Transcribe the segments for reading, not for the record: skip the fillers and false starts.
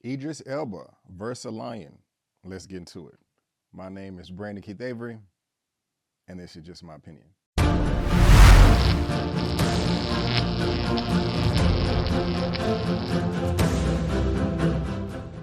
Idris Elba versus a lion. Let's get into it. My name is Brandon Keith Avery, and this is just my opinion.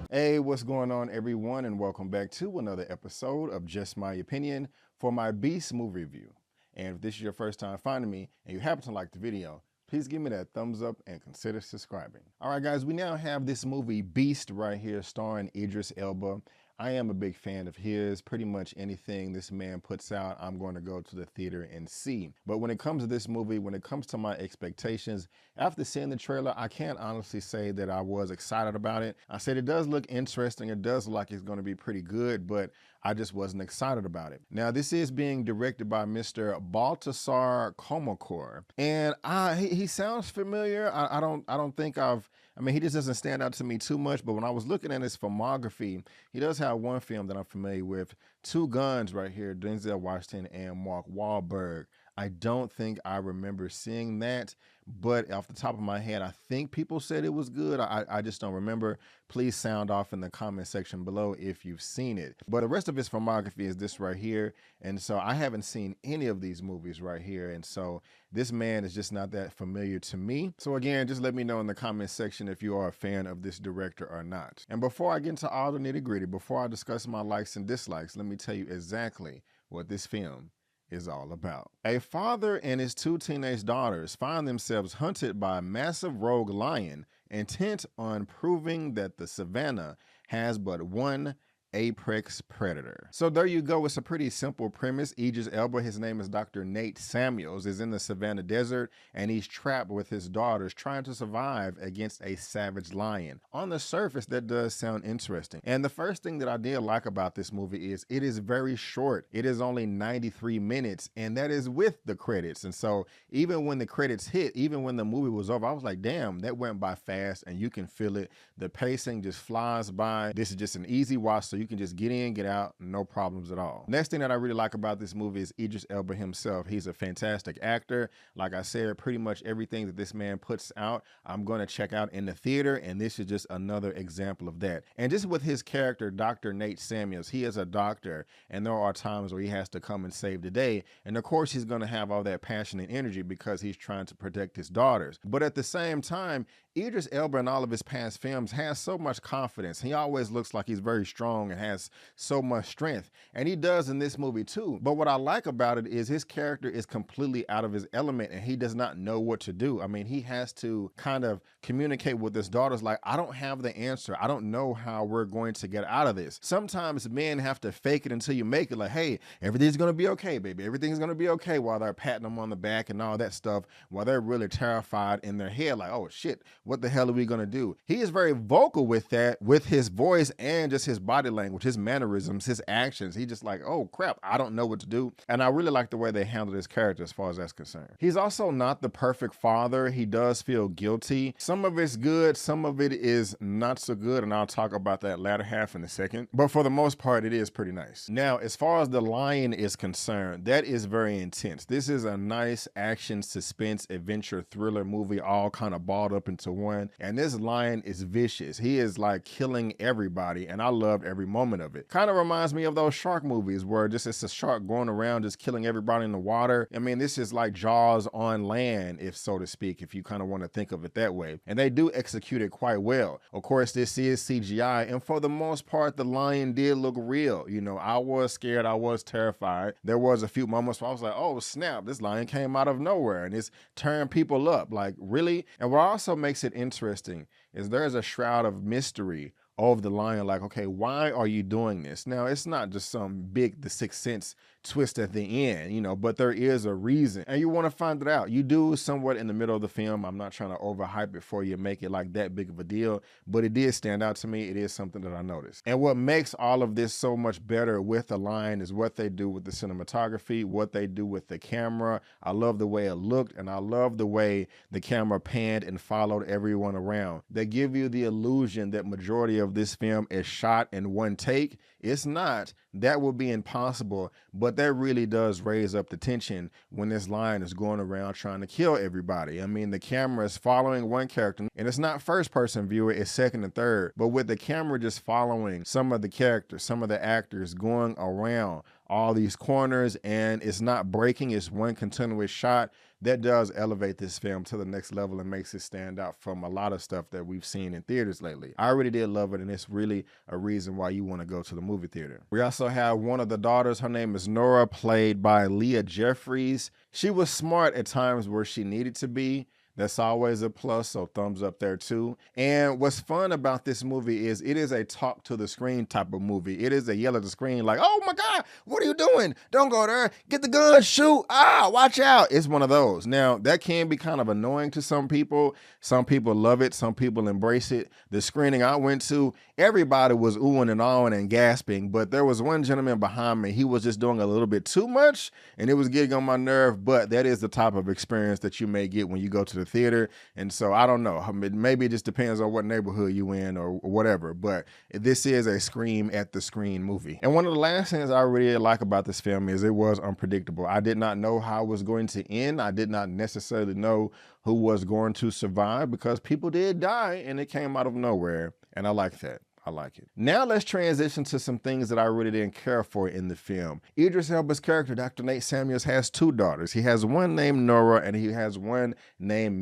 Hey, what's going on, everyone, and welcome back to another episode of Just My Opinion for my Beast movie review. And if this is your first time finding me and you happen to like the video, please give me that thumbs up and consider subscribing. All right, guys, we now have this movie Beast right here starring Idris Elba. I am a big fan of his. Pretty much anything this man puts out, I'm going to go to the theater and see. But when it comes to this movie, when it comes to my expectations, after seeing the trailer, I can't honestly say that I was excited about it. I said it does look interesting. It does look like it's going to be pretty good, but I just wasn't excited about it. Now, this is being directed by Mr. Baltasar Komokor, and he sounds familiar. I don't think he just doesn't stand out to me too much, but when I was looking at his filmography, he does have one film that I'm familiar with, Two Guns right here, Denzel Washington and Mark Wahlberg. I don't think I remember seeing that, but off the top of my head, I think people said it was good. I just don't remember. Please sound off in the comment section below if you've seen it. But the rest of his filmography is this right here. And so I haven't seen any of these movies right here. And so this man is just not that familiar to me. So again, just let me know in the comment section if you are a fan of this director or not. And before I get into all the nitty gritty, before I discuss my likes and dislikes, let me tell you exactly what this film is all about. A father and his two teenage daughters find themselves hunted by a massive rogue lion intent on proving that the savannah has but one apex predator. So there you go. It's a pretty simple premise. Idris Elba, his name is Dr. Nate Samuels, is in the Savannah Desert and he's trapped with his daughters trying to survive against a savage lion. On the surface, that does sound interesting. And the first thing that I did like about this movie is it is very short. It is only 93 minutes and that is with the credits. And so even when the credits hit, even when the movie was over, I was like, damn, that went by fast and you can feel it. The pacing just flies by. This is just an easy watch, so you can just get in, get out, no problems at all. Next thing that I really like about this movie is Idris Elba himself. He's a fantastic actor. Like I said, pretty much everything that this man puts out, I'm going to check out in the theater, and this is just another example of that. And just with his character, Dr. Nate Samuels, he is a doctor, and there are times where he has to come and save the day. And of course, he's going to have all that passion and energy because he's trying to protect his daughters. But at the same time, Idris Elba in all of his past films has so much confidence. He always looks like he's very strong and has so much strength, and he does in this movie too. But what I like about it is his character is completely out of his element and he does not know what to do. I mean, he has to kind of communicate with his daughters like, I don't have the answer. I don't know how we're going to get out of this. Sometimes men have to fake it until you make it, like, hey, everything's gonna be okay, baby. Everything's gonna be okay, while they're patting them on the back and all that stuff, while they're really terrified in their head, like, oh shit, what the hell are we gonna do? He is very vocal with that, with his voice and just his body language, his mannerisms, his actions. He just like, oh crap, I don't know what to do. And I really like the way they handled his character as far as that's concerned. He's also not the perfect father. He does feel guilty. Some of it's good, some of it is not so good, and I'll talk about that latter half in a second. But for the most part, it is pretty nice. Now, as far as the lion is concerned, that is very intense. This is a nice action, suspense, adventure, thriller movie, all kind of balled up into one. And this lion is vicious. He is like killing everybody, and I loved every moment of it. Kind of reminds me of those shark movies where just it's a shark going around just killing everybody in the water. I mean, this is like Jaws on land, if so to speak, if you kind of want to think of it that way. And they do execute it quite well. Of course, this is CGI, and for the most part, the lion did look real. You know, I was scared, I was terrified. There was a few moments where I was like, oh snap, this lion came out of nowhere and it's turned people up, like really? And what also makes it interesting is there's a shroud of mystery of the lion, like, okay, why are you doing this? Now, it's not just some big The Sixth Sense twist at the end, you know, but there is a reason, and you want to find it out. You do somewhat in the middle of the film. I'm not trying to overhype it for you, make it like that big of a deal, but it did stand out to me. It is something that I noticed. And what makes all of this so much better with the lion is what they do with the cinematography, what they do with the camera. I love the way it looked, and I love the way the camera panned and followed everyone around. They give you the illusion that majority of this film is shot in one take. It's not. That would be impossible, but but that really does raise up the tension when this lion is going around trying to kill everybody. I mean, the camera is following one character, and it's not first person viewer, it's second and third, but with the camera just following some of the characters, some of the actors going around all these corners, and it's not breaking, it's one continuous shot. That does elevate this film to the next level and makes it stand out from a lot of stuff that we've seen in theaters lately. I really did love it, and it's really a reason why you want to go to the movie theater. We also have one of the daughters. Her name is Nora, played by Leah Jeffries. She was smart at times where she needed to be. That's always a plus, so thumbs up there too. And what's fun about this movie is it is a talk to the screen type of movie. It is a yell at the screen like, oh my God, what are you doing? Don't go there, get the gun, shoot, watch out. It's one of those. Now, that can be kind of annoying to some people. Some people love it, some people embrace it. The screening I went to, everybody was oohing and ahhing and gasping, but there was one gentleman behind me, he was just doing a little bit too much, and it was getting on my nerve, but that is the type of experience that you may get when you go to the theater. And so I don't know, maybe it just depends on what neighborhood you in or whatever, but this is a scream at the screen movie. And one of the last things I really like about this film is it was unpredictable. I did not know how it was going to end. I did not necessarily know who was going to survive, because people did die and it came out of nowhere, and I like that. I like it. Now let's transition to some things that I really didn't care for in the film. Idris Elba's character, Dr. Nate Samuels, has two daughters. He has one named Nora and he has one named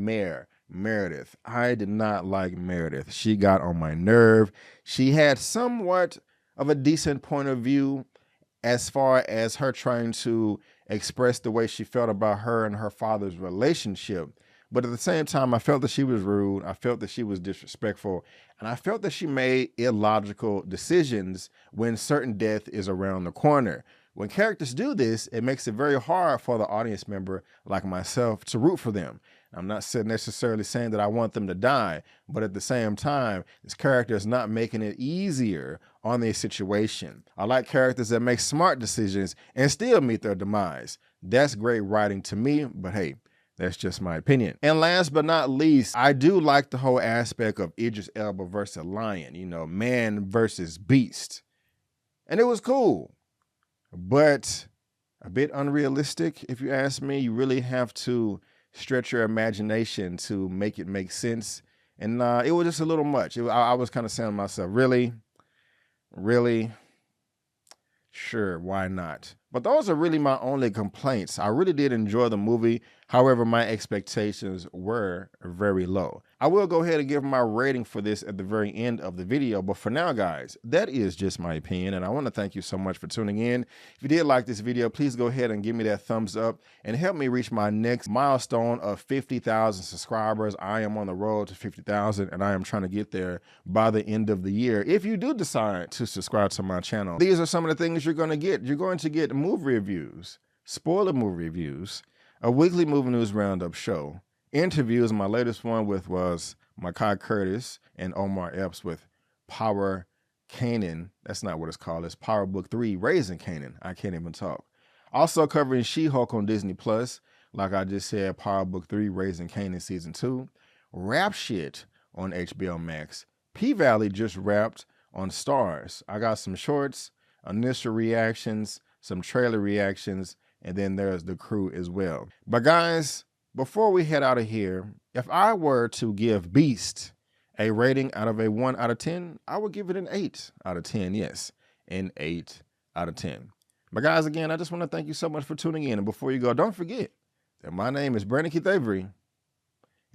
Meredith. I did not like Meredith. She got on my nerve. She had somewhat of a decent point of view as far as her trying to express the way she felt about her and her father's relationship. But at the same time, I felt that she was rude. I felt that she was disrespectful. And I felt that she made illogical decisions when certain death is around the corner. When characters do this, it makes it very hard for the audience member like myself to root for them. I'm not necessarily saying that I want them to die, but at the same time, this character is not making it easier on their situation. I like characters that make smart decisions and still meet their demise. That's great writing to me, but hey, that's just my opinion. And last but not least, I do like the whole aspect of Idris Elba versus a lion, you know, man versus beast. And it was cool, but a bit unrealistic, if you ask me. You really have to stretch your imagination to make it make sense. And it was just a little much. I was kind of saying to myself, really? Sure, why not? But those are really my only complaints. I really did enjoy the movie. However, my expectations were very low. I will go ahead and give my rating for this at the very end of the video. But for now, guys, that is just my opinion. And I want to thank you so much for tuning in. If you did like this video, please go ahead and give me that thumbs up and help me reach my next milestone of 50,000 subscribers. I am on the road to 50,000 and I am trying to get there by the end of the year. If you do decide to subscribe to my channel, these are some of the things you're going to get. You're going to get movie reviews, spoiler movie reviews, a weekly movie news roundup show, interviews. My latest one was Makai Curtis and Omar Epps with Power Canaan. That's not what it's called. It's Power Book 3, Raising Canaan. I can't even talk. Also covering She-Hulk on Disney Plus. Like I just said, Power Book 3, Raising Canaan Season 2. Rap Shit on HBO Max. P-Valley just wrapped on Stars. I got some shorts, initial reactions, some trailer reactions, and then there's The Crew as well. But guys, before we head out of here, if I were to give Beast a rating out of a 1 out of 10, I would give it an 8 out of 10. Yes, an 8 out of 10. But guys, again, I just want to thank you so much for tuning in. And before you go, don't forget that my name is Brandon Keith Avery,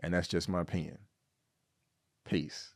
and that's just my opinion. Peace.